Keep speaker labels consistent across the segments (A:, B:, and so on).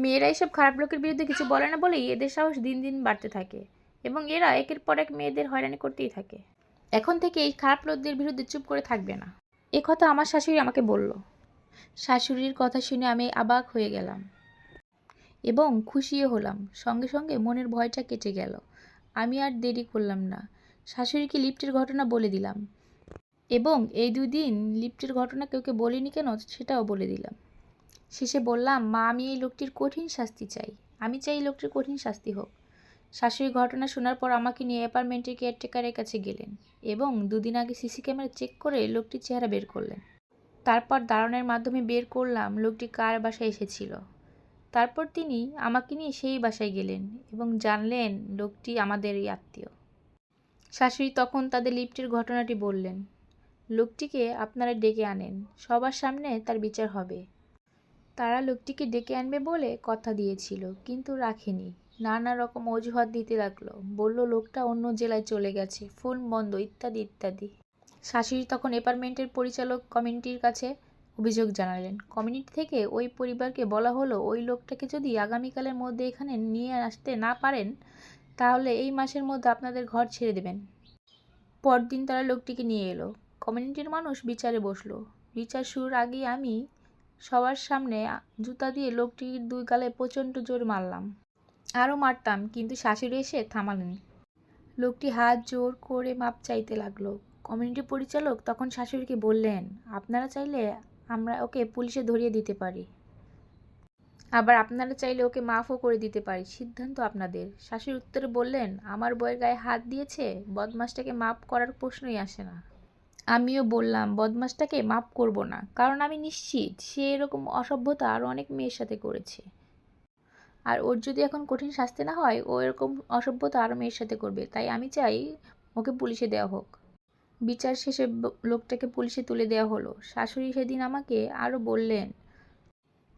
A: মেয়েরা এসব খারাপ লোকের বিরুদ্ধে কিছু বলে না বলেই এদের সাহস দিন দিন বাড়তে থাকে এবং এরা একের পর এক মেয়েদের হয়রানি করতেই থাকে। এখন থেকে এই খারাপ লোকদের বিরুদ্ধে চুপ করে থাকবে না। এ কথা আমার শাশুড়ি আমাকে বলল। শাশুড়ির কথা শুনে আমি অবাক হয়ে গেলাম এবং খুশিও হলাম। সঙ্গে সঙ্গে মনের ভয়টা কেটে গেল। আমি আর দেরি করলাম না, শাশুড়িকে লিফটের ঘটনা বলে দিলাম এবং এই 2 দিন লিফটের ঘটনা কাউকে বলিনি কেন সেটাও বলে দিলাম। শেষে বললাম, মা, আমি এই লোকটির কঠিন শাস্তি চাই। আমি চাই এই লোকটির কঠিন শাস্তি হোক। শাশুড়ি ঘটনা শোনার পর আমাকে নিয়ে অ্যাপার্টমেন্টের কেয়ারটেকারের কাছে গেলেন এবং 2 দিন আগে সিসি ক্যামেরা চেক করে লোকটির চেহারা বের করলেন। তারপর দারোয়ানের মাধ্যমে বের করলাম লোকটি কার বাসায় এসেছিল। তারপর তিনি আমাকে নিয়ে সেই বাসায় গেলেন এবং জানলেন লোকটি আমাদেরই আত্মীয়। শাশুড়ি তখন তাদের লিফটের ঘটনাটি বললেন। লোকটিকে আপনারা ডেকে আনেন, সবার সামনে তার বিচার হবে। তারা লোকটিকে ডেকে আনবে বলে কথা দিয়েছিল, কিন্তু রাখেনি। নানা রকম অজুহাত দিতে লাগলো, বলল লোকটা অন্য জেলায় চলে গেছে, ফোন বন্ধ, ইত্যাদি ইত্যাদি। শাশুড়ি তখন অ্যাপার্টমেন্টের পরিচালক কমিটির কাছে অভিযোগ জানালেন। কমিটি থেকে ওই পরিবারকে বলা হলো ওই লোকটাকে যদি আগামীকালের মধ্যে এখানে নিয়ে আসতে না পারেন তাহলে এই মাসের মধ্যে আপনাদের ঘর ছেড়ে দেবেন। পরদিন তারা লোকটিকে নিয়ে এলো। কমিউনিটির মানুষ বিচারে বসলো। বিচার শুরুর আগেই আমি সবার সামনে জুতা দিয়ে লোকটির 2 গালে প্রচণ্ড জোর মারলাম। আরও মারতাম, কিন্তু শাশুড়ি এসে থামালেন। লোকটি হাত জোর করে মাপ চাইতে লাগলো। কমিউনিটি পরিচালক তখন শাশুড়িকে বললেন, আপনারা চাইলে আমরা ওকে পুলিশে ধরিয়ে দিতে পারি, আবার আপনারা চাইলে ওকে মাফও করে দিতে পারি, সিদ্ধান্ত আপনাদের। শাশুড়ি উত্তরে বললেন, আমার বউয়ের গায়ে হাত দিয়েছে, বদমাশটাকে মাফ করার প্রশ্নই আসে না। আমিও বললাম, বদমাশটাকে মাফ করব না, কারণ আমি নিশ্চিত সে এরকম অসভ্যতা আরও অনেক মেয়ের সাথে করেছে, আর ওর যদি এখন কঠিন শাস্তি না হয় ও এরকম অসভ্যতা আরও মেয়ের সাথে করবে। তাই আমি চাই ওকে পুলিশে দেওয়া হোক। বিচার শেষে লোকটাকে পুলিশে তুলে দেওয়া হলো। শাশুড়ি সেদিন আমাকে আরও বললেন,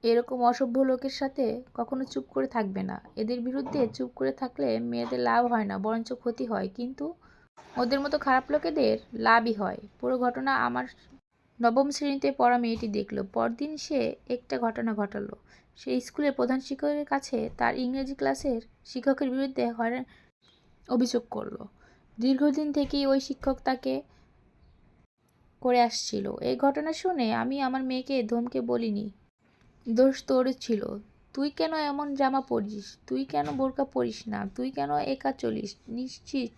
A: এরকম অসভ্য লোকের সাথে কখনো চুপ করে থাকবে না। এদের বিরুদ্ধে চুপ করে থাকলে মেয়েদের লাভ হয় না, বরঞ্চ ক্ষতি হয়, কিন্তু ওদের মতো খারাপ লোকেদের লাভই হয়। পুরো ঘটনা আমার 9ম শ্রেণীতে পড়া মেয়েটি দেখল। পরদিন সে একটা ঘটনা ঘটালো। সে স্কুলের প্রধান শিক্ষকের কাছে তার ইংরেজি ক্লাসের শিক্ষকের বিরুদ্ধে অভিযোগ করলো। দীর্ঘদিন থেকেই ওই শিক্ষক তাকে করে আসছিল। এই ঘটনা শুনে আমি আমার মেয়েকে ধমকে বলিনি, দোষ তোর ছিল। তুই কেন এমন জামা পরিস? তুই কেন বোরকা পরিস না? তুই কেন একা চলিস? নিশ্চিত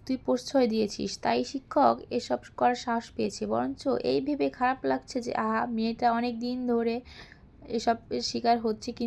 A: তুই প্রশ্রয় দিয়েছিস, তাই শিক্ষক এসব করার সাহস পেয়েছে। বরঞ্চ এই ভেবে খারাপ লাগছে যে আহা, মেয়েটা অনেক দিন ধরে এসব শিকার হচ্ছে।